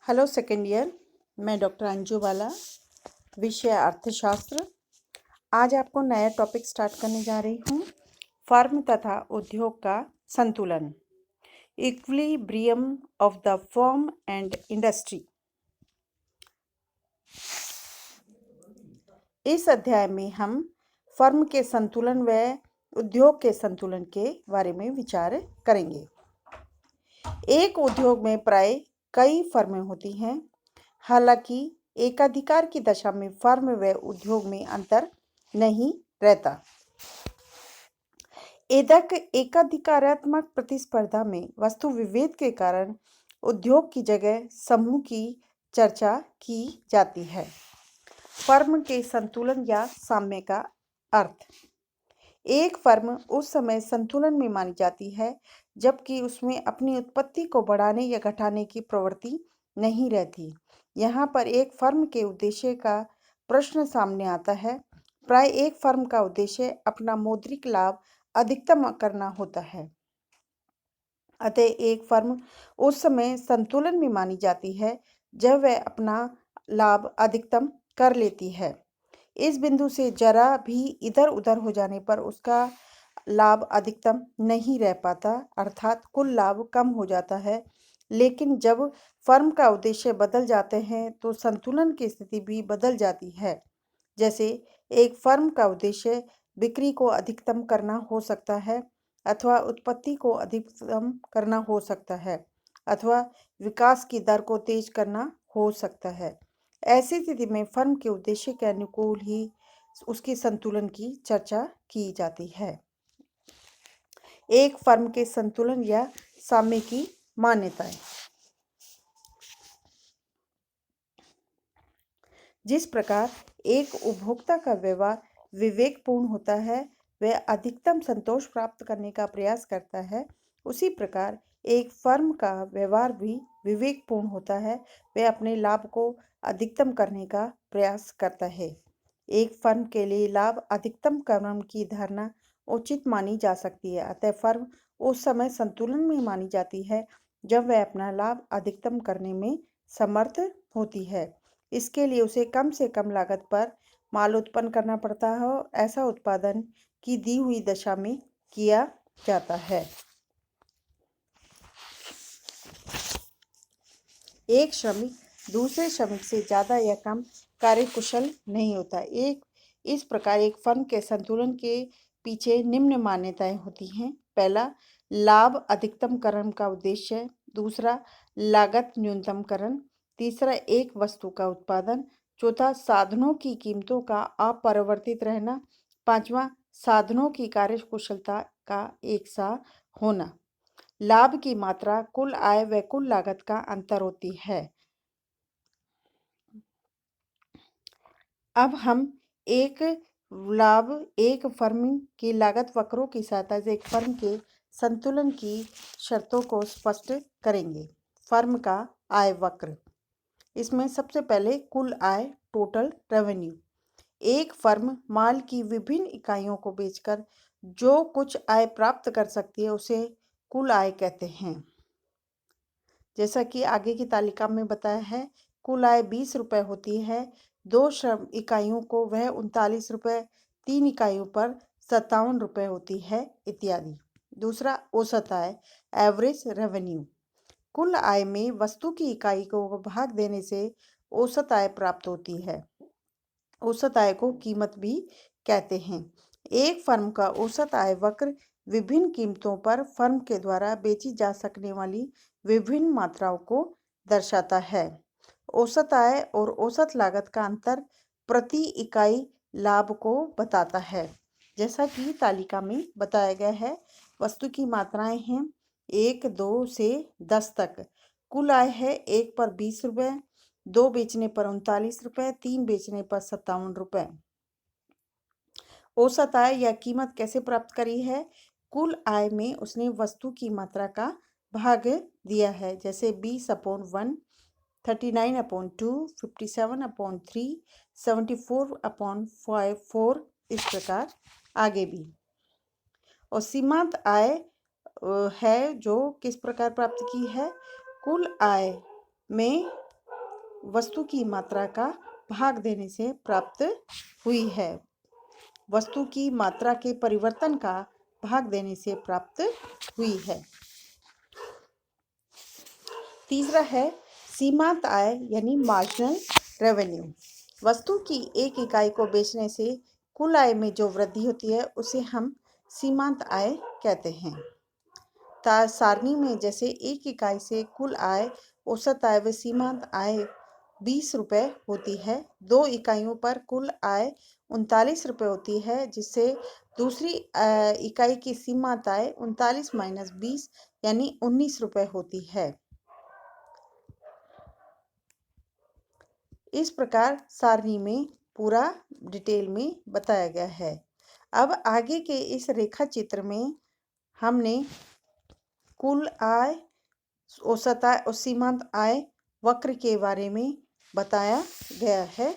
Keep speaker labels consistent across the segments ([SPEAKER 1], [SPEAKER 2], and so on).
[SPEAKER 1] Hello second year. मैं doctor Anju बाला, विषय अर्थशास्त्र। आज आपको नया टॉपिक स्टार्ट करने जा रही हूँ। फर्म तथा उद्योग का संतुलन, equilibrium of the firm and industry. इस अध्याय में हम फर्म के संतुलन व उद्योग के संतुलन के बारे में विचार करेंगे। एक उद्योग में प्राय कई फर्में होती हैं। हालांकि एकाधिकार की दशा में फर्म व उद्योग में अंतर नहीं रहता। एकाधिकारात्मक प्रतिस्पर्धा में वस्तु विभेद के कारण उद्योग की जगह समूह की चर्चा की जाती है। फर्म के संतुलन या साम्य का अर्थ। एक फर्म उस समय संतुलन में मानी जाती है जबकि उसमें अपनी उत्पत्ति को बढ़ाने या घटाने की प्रवृत्ति नहीं रहती। यहाँ पर एक फर्म के उद्देश्य का प्रश्न सामने आता है। प्राय एक फर्म का उद्देश्य अपना मौद्रिक लाभ अधिकतम करना होता है। अतः एक फर्म उस समय संतुलन में मानी जाती है जब वह अपना लाभ अधिकतम कर लेती है। इस बिंदु से जरा भी इधर उधर हो जाने पर उसका लाभ अधिकतम नहीं रह पाता, अर्थात कुल लाभ कम हो जाता है। लेकिन जब फर्म का उद्देश्य बदल जाते हैं तो संतुलन की स्थिति भी बदल जाती है। जैसे एक फर्म का उद्देश्य बिक्री को अधिकतम करना हो सकता है, अथवा उत्पत्ति को अधिकतम करना हो सकता है, अथवा विकास की दर को तेज करना हो सकता है। ऐसी स्थिति में फर्म के उद्देश्य के अनुकूल ही उसके संतुलन की चर्चा की जाती है। एक फर्म के संतुलन या साम्य की मान्यताएं। जिस प्रकार एक उपभोक्ता का व्यवहार विवेकपूर्ण होता है, वह अधिकतम संतोष प्राप्त करने का प्रयास करता है, उसी प्रकार एक फर्म का व्यवहार भी विवेकपूर्ण होता है, वह अपने लाभ को अधिकतम करने का प्रयास करता है। एक फर्म के लिए लाभ अधिकतम करने की धारणा उचित मानी जा सकती है। अतः फर्म उस समय संतुलन में मानी जाती है जब वह अपना लाभ अधिकतम करने में समर्थ होती है। इसके लिए उसे कम से कम लागत पर माल उत्पन्न करना पड़ता है और ऐसा उत्पादन की दी हुई दशा में किया जाता है। एक श्रमिक दूसरे श्रमिक से ज़्यादा या कम कार्यकुशल नहीं होता। इस प्रकार एक फर्म के संतुलन के पीछे निम्न मान्यताएं होती हैं। पहला, लाभ अधिकतमकरण का उद्देश्य। दूसरा, लागत न्यूनतमकरण। तीसरा, एक वस्तु का उत्पादन। चौथा, साधनों की कीमतों का अपरिवर्तित रहना। पांचवा, साधनों की कार्यकुशलता का एक सा होना। लाभ की मात्रा कुल आय व कुल लागत का अंतर होती है। अब हम एक फर्म की लागत वक्रों की सहायता से एक फर्म के संतुलन की शर्तों को स्पष्ट करेंगे। फर्म का आय वक्र। इसमें सबसे पहले कुल आय, टोटल रेवेन्यू। एक फर्म माल की विभिन्न इकाइयों को बेचकर जो कुछ आय प्राप्त कर सकती है उसे कुल आय कहते हैं। जैसा कि आगे की तालिका में बताया है, कुल आय 20 रुपये होती है। 2 श्रम इकाइयों को वह 39 रुपये, 3 इकाइयों पर 57 रुपये होती है, इत्यादि। दूसरा, औसत आय, एवरेज रेवेन्यू। कुल आय में वस्तु की इकाई को भाग देने से औसत आय प्राप्त होती है। औसत आय को कीमत भी कहते हैं। एक फर्म का औसत आय वक्र विभिन्न कीमतों पर फर्म के द्वारा बेची जा सकने वाली विभिन्न मात्राओं को दर्शाता है। औसत आय और औसत लागत का अंतर प्रति इकाई लाभ को बताता है। जैसा कि तालिका में बताया गया है, वस्तु की मात्राएं हैं 1, 2 से 10 तक। कुल आय है 1 पर 20 रुपये, 2 बेचने पर 39 रुपये, 3 बेचने पर 57 रुपये। औसत आय या कीमत कैसे प्राप्त करी है? कुल आय में उसने वस्तु की मात्रा का भाग दिया है। जैसे 20/1, 39/2, 57/3, 74/4, इस प्रकार आगे भी। और सीमांत आय है जो किस प्रकार प्राप्त की है? कुल आय में वस्तु की मात्रा का भाग देने से प्राप्त हुई है। वस्तु की मात्रा के परिवर्तन का भाग देने से प्राप्त हुई है। तीसरा है सीमांत आय यानी मार्जिनल रेवेन्यू। वस्तु की एक इकाई को बेचने से कुल आय में जो वृद्धि होती है उसे हम सीमांत आय कहते हैं। सारणी में जैसे एक इकाई से कुल आय, औसत आय व सीमांत आय 20 रुपये होती है। 2 इकाइयों पर कुल आय 39 रुपये होती है, जिससे दूसरी इकाई की सीमांत आय 39 माइनस 20 यानी 19 रुपये होती है। इस प्रकार सारणी में पूरा डिटेल में बताया गया है। अब आगे के इस रेखा चित्र में हमने कुल आय, औसत आय और सीमांत आय वक्र के बारे में बताया गया है।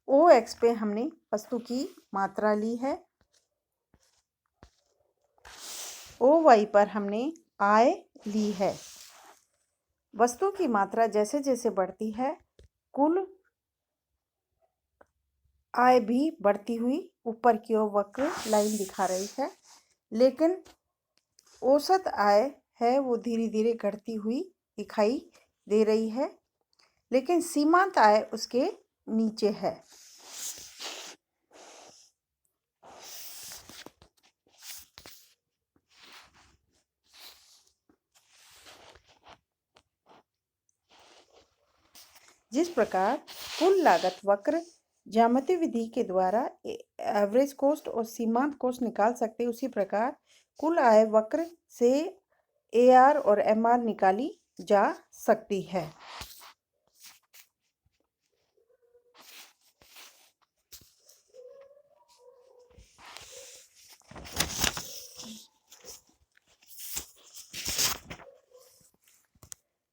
[SPEAKER 1] OX पे हमने वस्तु की मात्रा ली है। OY पर हमने आय ली है। वस्तु की मात्रा जैसे जैसे बढ़ती है, कुल आय भी बढ़ती हुई ऊपर की ओर वक्र लाइन दिखा रही है, लेकिन औसत आय है वो धीरे धीरे घटती हुई दिखाई दे रही है, लेकिन सीमांत आय उसके नीचे है। जिस प्रकार कुल लागत वक्र ज्यामितीय विधि के द्वारा एवरेज कॉस्ट और सीमांत कॉस्ट निकाल सकते, उसी प्रकार कुल आय वक्र से AR और MR निकाली जा सकती है।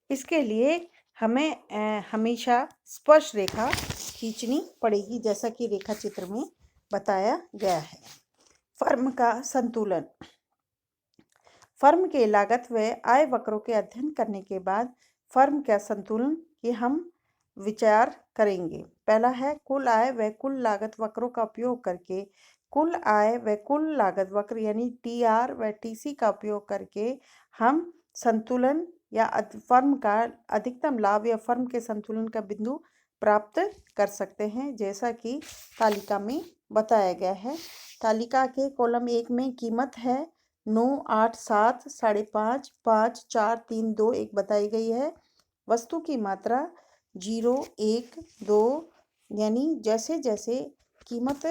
[SPEAKER 1] इसके लिए हमें हमेशा स्पर्श रेखा खींचनी पड़ेगी, जैसा कि रेखा चित्र में बताया गया है। फर्म का संतुलन। फर्म के लागत व आय वक्रों के अध्ययन करने के बाद फर्म का संतुलन की हम विचार करेंगे। पहला है कुल आय व कुल लागत वक्रों का उपयोग करके कुल आय व कुल लागत वक्र यानी TR व TC का उपयोग करके हम संतुलन या फर्म का अधिकतम लाभ या फर्म के संतुलन का बिंदु प्राप्त कर सकते हैं, जैसा कि तालिका में बताया गया है। तालिका के कॉलम 1 में कीमत है 9, 8, 7, 5.5, 5, 4, 3, 2, 1 बताई गई है। वस्तु की मात्रा 0, 1, 2 यानी जैसे जैसे कीमत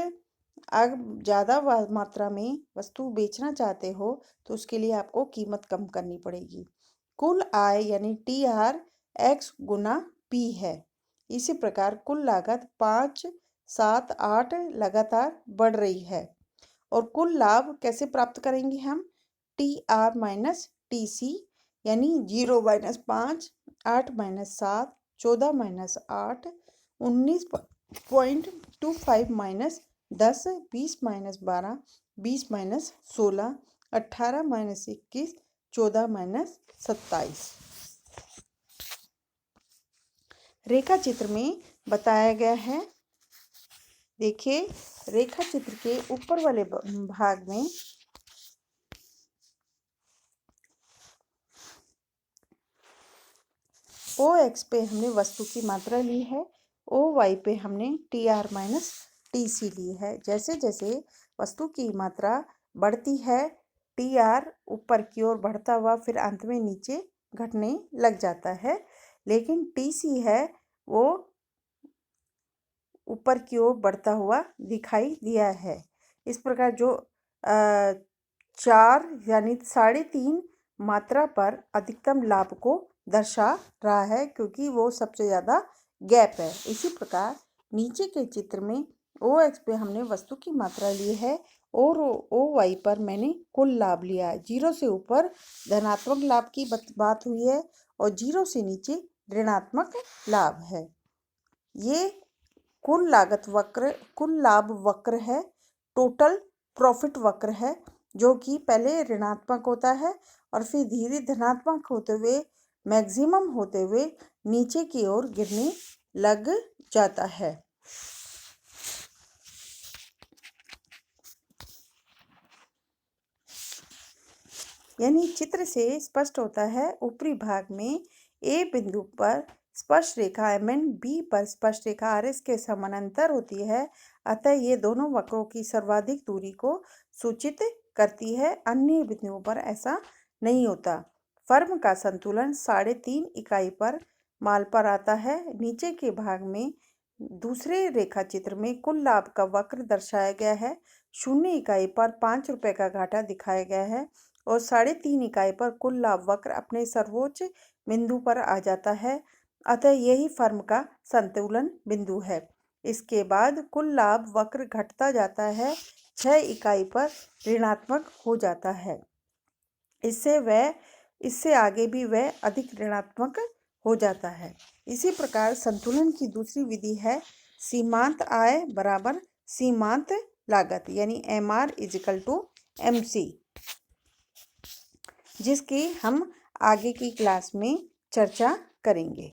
[SPEAKER 1] ज़्यादा मात्रा में वस्तु बेचना चाहते हो तो उसके लिए आपको कीमत कम करनी पड़ेगी। कुल आय यानी TR X गुना P है। इसी प्रकार कुल लागत 5, 7, 8 लगातार बढ़ रही है। और कुल लाभ कैसे प्राप्त करेंगे हम? TR माइनस TC यानी 0 minus 5, 8 minus 7, 14 minus 8, 19.25 minus 10, 20 minus 12, 20 minus 16, 18 minus 21, 14 minus 27। रेखा चित्र में बताया गया है। देखिए रेखा चित्र के ऊपर वाले भाग में OX पे हमने वस्तु की मात्रा ली है, OY पे हमने TR माइनस TC ली है। जैसे जैसे वस्तु की मात्रा बढ़ती है, TR ऊपर की ओर बढ़ता हुआ फिर अंत में नीचे घटने लग जाता है, लेकिन TC है वो ऊपर की ओर बढ़ता हुआ दिखाई दिया है। इस प्रकार जो 4 यानी 3.5 मात्रा पर अधिकतम लाभ को दर्शा रहा है, क्योंकि वो सबसे ज़्यादा गैप है। इसी प्रकार नीचे के चित्र में OX पे हमने वस्तु की मात्रा ली है और OY पर मैंने कुल लाभ लिया है। 0 से ऊपर धनात्मक लाभ की बात हुई है और 0 से नीचे ऋणात्मक लाभ है। ये कुल लागत वक्र, कुल लाभ वक्र है, टोटल प्रॉफिट वक्र है। जो कि पहले ऋणात्मक होता है और फिर धीरे धनात्मक होते हुए मैक्सिमम होते हुए नीचे की ओर गिरने लग जाता है। यानी चित्र से स्पष्ट होता है ऊपरी भाग में ए बिंदु पर स्पर्श रेखा MN बी पर स्पर्श रेखा RS के समानांतर होती है, अतः ये दोनों वक्रों की सर्वाधिक दूरी को सूचित करती है। अन्य बिंदुओं पर ऐसा नहीं होता। फर्म का संतुलन 3.5 इकाई पर माल पर आता है। नीचे के भाग में दूसरे रेखा चित्र में कुल लाभ का वक्र दर्शाया गया है। 0 इकाई पर 5 रुपये का घाटा दिखाया गया है और 3.5 इकाई पर कुल लाभ वक्र अपने सर्वोच्च बिंदु पर आ जाता है, अतः यही फर्म का संतुलन बिंदु है। इसके बाद कुल लाभ वक्र घटता जाता है, 6 इकाई पर ऋणात्मक हो जाता है। इससे आगे भी वह अधिक ऋणात्मक हो जाता है। इसी प्रकार संतुलन की दूसरी विधि है सीमांत आय बराबर सीमांत लागत, यानी MR = MC, जिसकी हम आगे की क्लास में चर्चा करेंगे।